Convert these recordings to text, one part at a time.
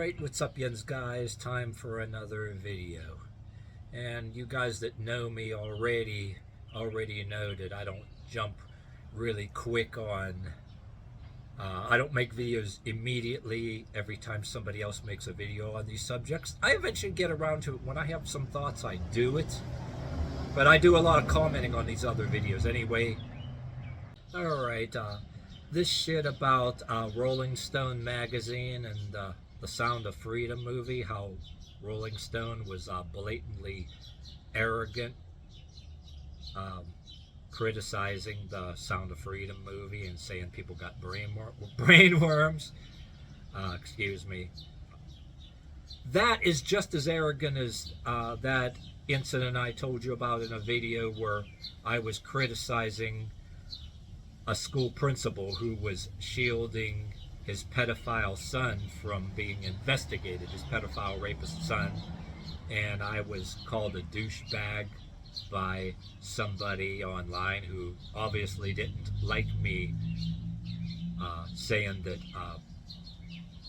Alright, what's up yens guys? Time for another video. And you guys that know me already know that I don't jump really quick on I don't make videos immediately every time somebody else makes a video on these subjects. I eventually get around to it. When I have some thoughts, I do it. But I do a lot of commenting on these other videos anyway. Alright, this shit about Rolling Stone magazine and the Sound of Freedom movie, how Rolling Stone was blatantly arrogant, criticizing the Sound of Freedom movie and saying people got brainworms. Excuse me. That is just as arrogant as that incident I told you about in a video where I was criticizing a school principal who was shielding his pedophile son from being investigated, his pedophile rapist son, and I was called a douchebag by somebody online who obviously didn't like me saying that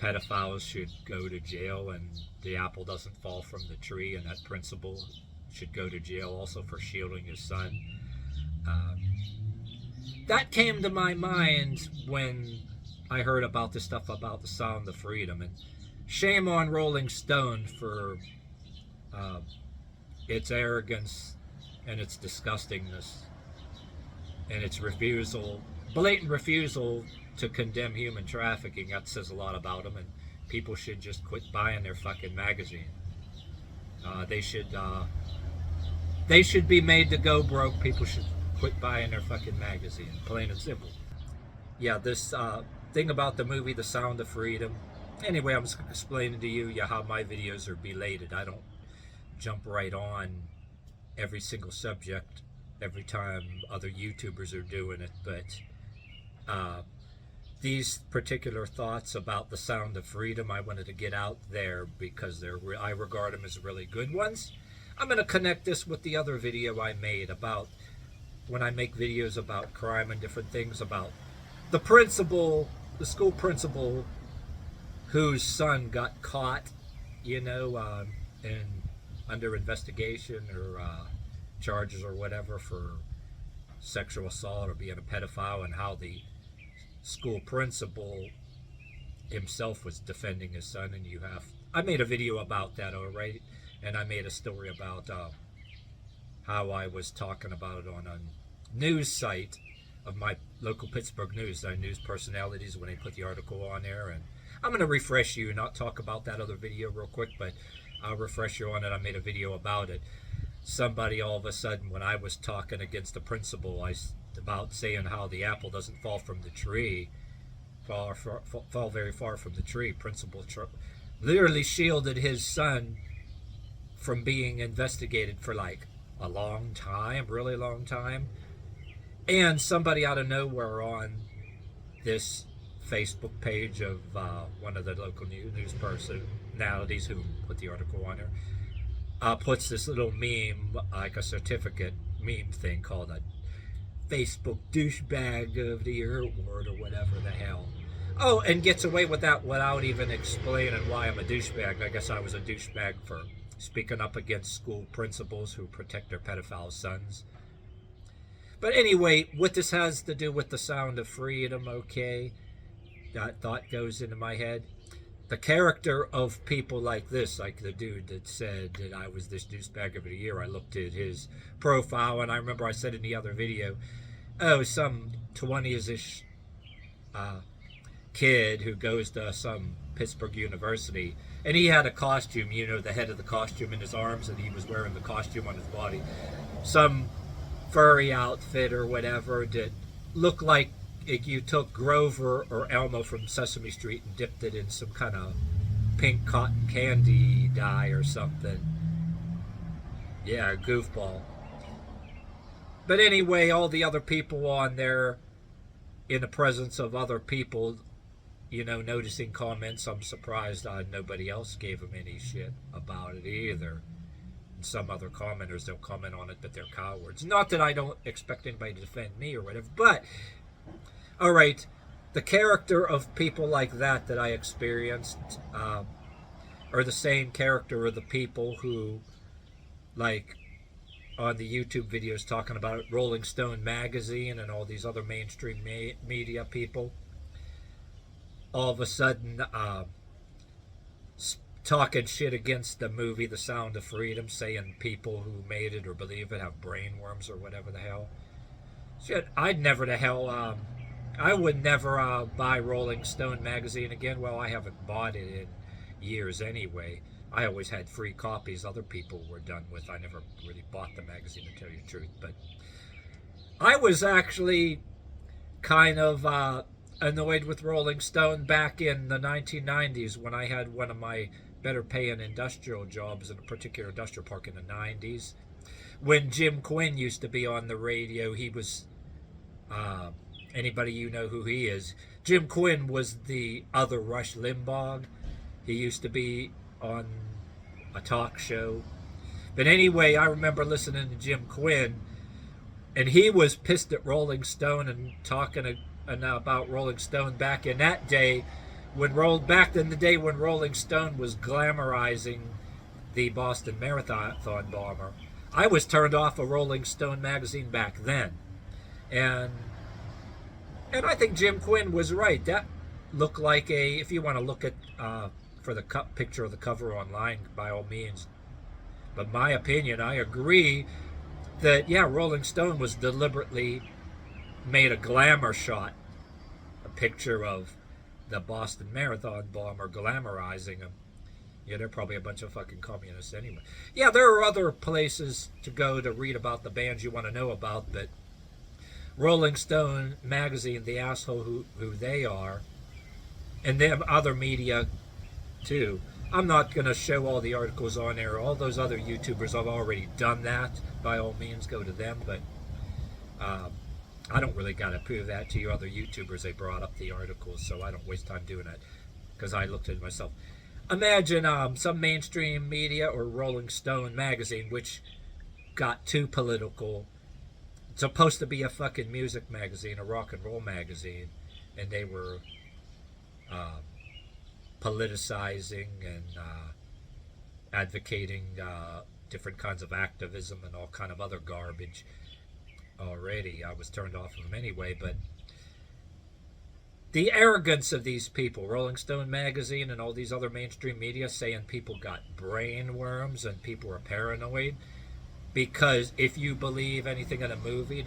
pedophiles should go to jail and the apple doesn't fall from the tree, and that principal should go to jail also for shielding his son. That came to my mind when I heard about this stuff about the Sound of Freedom, and shame on Rolling Stone for its arrogance and its disgustingness and its blatant refusal to condemn human trafficking. That says a lot about them, and people should just quit buying their fucking magazine. They should be made to go broke. People should quit buying their fucking magazine, plain and simple. Yeah, this thing about the movie The Sound of Freedom. Anyway, I'm just explaining to you how my videos are belated. I don't jump right on every single subject every time other YouTubers are doing it, but these particular thoughts about The Sound of Freedom, I wanted to get out there because I regard them as really good ones. I'm going to connect this with the other video I made about when I make videos about crime and different things, about the principal, the school principal whose son got caught, under investigation or charges or whatever for sexual assault or being a pedophile, and how the school principal himself was defending his son. And I made a video about that already, and I made a story about how I was talking about it on a news site of my local Pittsburgh news, news personalities, when they put the article on there. And I'm going to refresh you, not talk about that other video real quick, but I'll refresh you on it. I made a video about it. Somebody all of a sudden, when I was talking against the principal, about saying how the apple doesn't fall from the tree, fall very far from the tree, principal literally shielded his son from being investigated for like a long time, really long time. And somebody out of nowhere on this Facebook page of one of the local news personalities who put the article on there, puts this little meme, like a certificate meme thing called a Facebook douchebag of the year award or whatever the hell. Oh, and gets away with that without even explaining why I'm a douchebag. I guess I was a douchebag for speaking up against school principals who protect their pedophile sons. But anyway, what this has to do with the Sound of Freedom, okay? That thought goes into my head. The character of people like this, like the dude that said that I was this douchebag of the year, I looked at his profile, and I remember I said in the other video, oh, some 20s-ish kid who goes to some Pittsburgh University, and he had a costume, the head of the costume in his arms, and he was wearing the costume on his body. Some furry outfit or whatever that looked like if you took Grover or Elmo from Sesame Street and dipped it in some kind of pink cotton candy dye or something. Yeah, a goofball. But anyway, all the other people on there, in the presence of other people, noticing comments, I'm surprised nobody else gave them any shit about it either. And some other commenters, they'll comment on it, but they're cowards. Not that I don't expect anybody to defend me or whatever, but alright, the character of people like that I experienced, are the same character or the people who, like, on the YouTube videos talking about Rolling Stone magazine and all these other mainstream media people, all of a sudden talking shit against the movie The Sound of Freedom, saying people who made it or believe it have brain worms or whatever the hell. Shit, I'd never the hell, I would never buy Rolling Stone magazine again. Well, I haven't bought it in years anyway. I always had free copies other people were done with. I never really bought the magazine, to tell you the truth. But I was actually kind of annoyed with Rolling Stone back in the 1990s when I had one of my better paying industrial jobs in a particular industrial park in the 90s. When Jim Quinn used to be on the radio, he was, anybody you know who he is, Jim Quinn was the other Rush Limbaugh. He used to be on a talk show. But anyway, I remember listening to Jim Quinn, and he was pissed at Rolling Stone and talking about Rolling Stone back in that day, back in the day when Rolling Stone was glamorizing the Boston Marathon bomber. I was turned off of Rolling Stone magazine back then, and I think Jim Quinn was right. That looked like if you want to look at for the picture of the cover online, by all means. But my opinion, I agree that, yeah, Rolling Stone was deliberately made a glamour shot, a picture of the Boston Marathon bomber, glamorizing him. Yeah, they're probably a bunch of fucking communists anyway. Yeah, there are other places to go to read about the bands you want to know about, but Rolling Stone magazine, the asshole who they are, and them other media too. I'm not going to show all the articles on there. All those other YouTubers have already done that. By all means, go to them, but I don't really got to prove that to you other YouTubers. They brought up the articles, so I don't waste time doing that, because I looked at it myself. Imagine some mainstream media or Rolling Stone magazine, which got too political. It's supposed to be a fucking music magazine, a rock and roll magazine, and they were politicizing and advocating different kinds of activism and all kind of other garbage. Already I was turned off of them anyway, but the arrogance of these people, Rolling Stone magazine and all these other mainstream media, saying people got brain worms and people are paranoid, because if you believe anything in a movie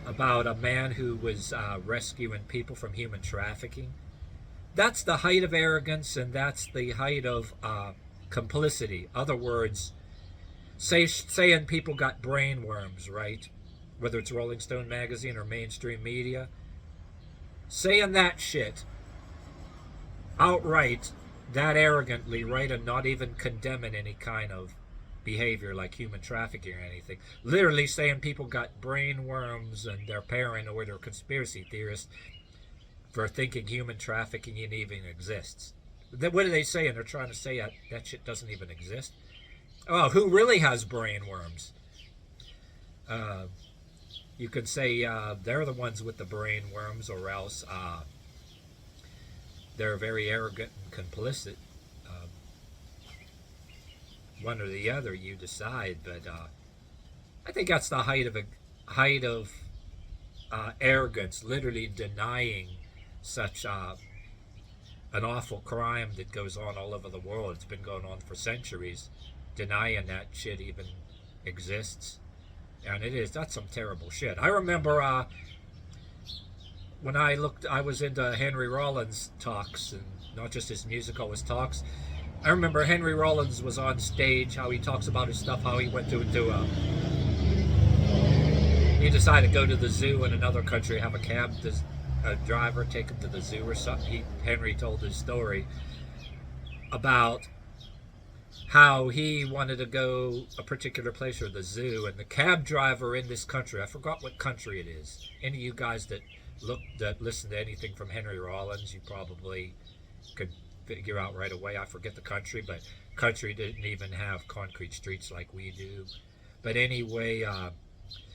about a man who was rescuing people from human trafficking, that's the height of arrogance, and that's the height of complicity. Other words, saying people got brain worms, right? Whether it's Rolling Stone magazine or mainstream media, saying that shit outright, that arrogantly, right, and not even condemning any kind of behavior like human trafficking or anything. Literally saying people got brain worms and they're paranoid or conspiracy theorists for thinking human trafficking even exists. What are they saying? They're trying to say that shit doesn't even exist. Oh, who really has brain worms? You could say they're the ones with the brain worms, or else they're very arrogant and complicit. One or the other, you decide. But I think that's the height of arrogance, literally denying such an awful crime that goes on all over the world. It's been going on for centuries, denying that shit even exists. And that's some terrible shit. I remember when I was into Henry Rollins talks, and not just his music, all his talks. I remember Henry Rollins was on stage, how he talks about his stuff, how he went he decided to go to the zoo in another country, have a driver take him to the zoo or something. Henry told his story about how he wanted to go a particular place or the zoo, and the cab driver in this country, I forgot what country it is. Any of you guys that listen to anything from Henry Rollins, you probably could figure out right away. I forget the country, but country didn't even have concrete streets like we do. But anyway,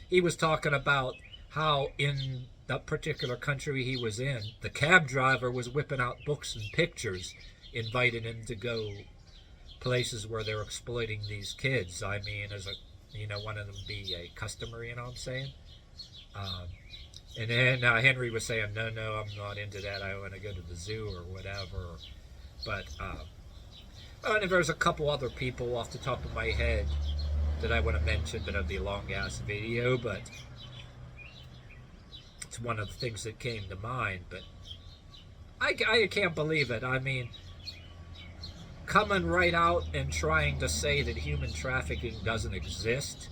he was talking about how in that particular country he was in, the cab driver was whipping out books and pictures, inviting him to go places where they're exploiting these kids. I mean, as a, one of them be a customer, you know what I'm saying? Um, and then Henry was saying, no, no, I'm not into that. I want to go to the zoo or whatever. But, and there's a couple other people off the top of my head that I want to mention, but it'll be a long ass video. But it's one of the things that came to mind. But I can't believe it. I mean, coming right out and trying to say that human trafficking doesn't exist,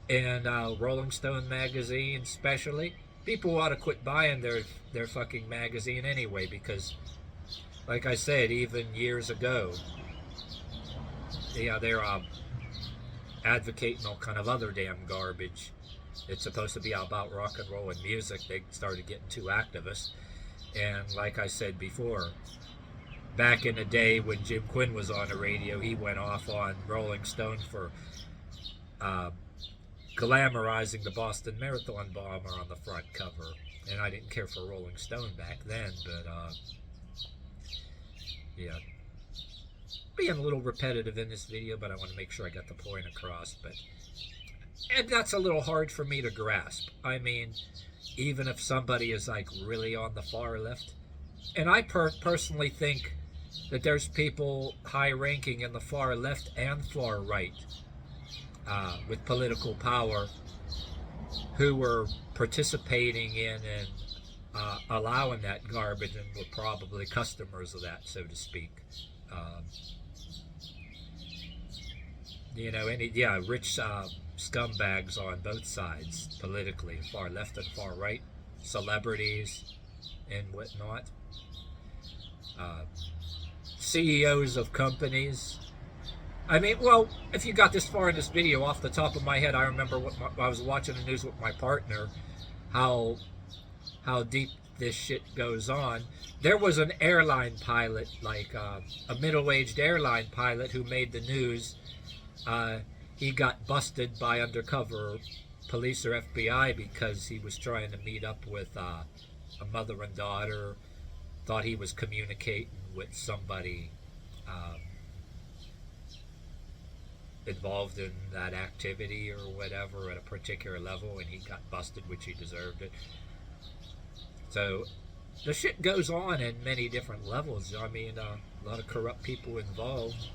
and Rolling Stone magazine especially, people ought to quit buying their fucking magazine anyway, because like I said, even years ago, they're advocating all kind of other damn garbage. It's supposed to be about rock and roll and music. They started getting too activist. And like I said before, back in the day when Jim Quinn was on the radio, he went off on Rolling Stone for glamorizing the Boston Marathon bomber on the front cover. And I didn't care for Rolling Stone back then, but yeah. Being a little repetitive in this video, but I want to make sure I got the point across. And that's a little hard for me to grasp. I mean, even if somebody is like really on the far left, and I personally think that there's people high ranking in the far left and far right with political power who were participating in and allowing that garbage, and were probably customers of that, so to speak. Rich scumbags on both sides politically, far left and far right, celebrities and whatnot, CEOs of companies. I mean, well, if you got this far in this video, off the top of my head, I remember I was watching the news with my partner, how deep this shit goes on. There was an airline pilot, like a middle-aged airline pilot, who made the news. He got busted by undercover police or FBI because he was trying to meet up with a mother and daughter, thought he was communicating with somebody involved in that activity or whatever at a particular level, and he got busted, which he deserved it. So the shit goes on in many different levels. I mean, a lot of corrupt people involved.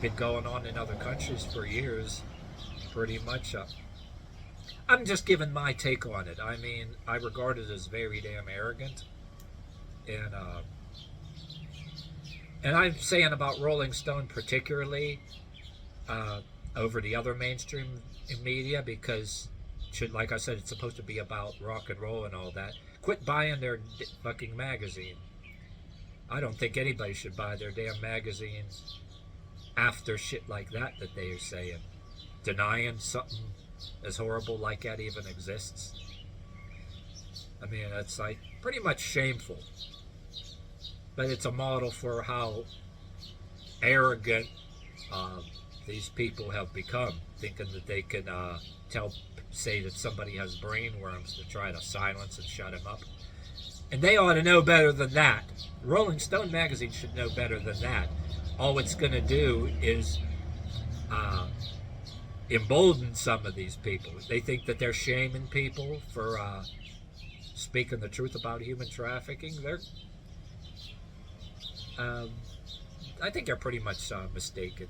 Been going on in other countries for years, pretty much. I'm just giving my take on it. I mean, I regard it as very damn arrogant, and I'm saying about Rolling Stone particularly over the other mainstream media, because like I said, it's supposed to be about rock and roll and all that. Quit buying their fucking magazine. I don't think anybody should buy their damn magazines after shit like that they are saying. Denying something as horrible like that even exists. I mean, it's like pretty much shameful. But it's a model for how arrogant these people have become, thinking that they can say that somebody has brain worms to try to silence and shut him up. And they ought to know better than that. Rolling Stone magazine should know better than that. All it's going to do is embolden some of these people. They think that they're shaming people for speaking the truth about human trafficking. I think they're pretty much mistaken.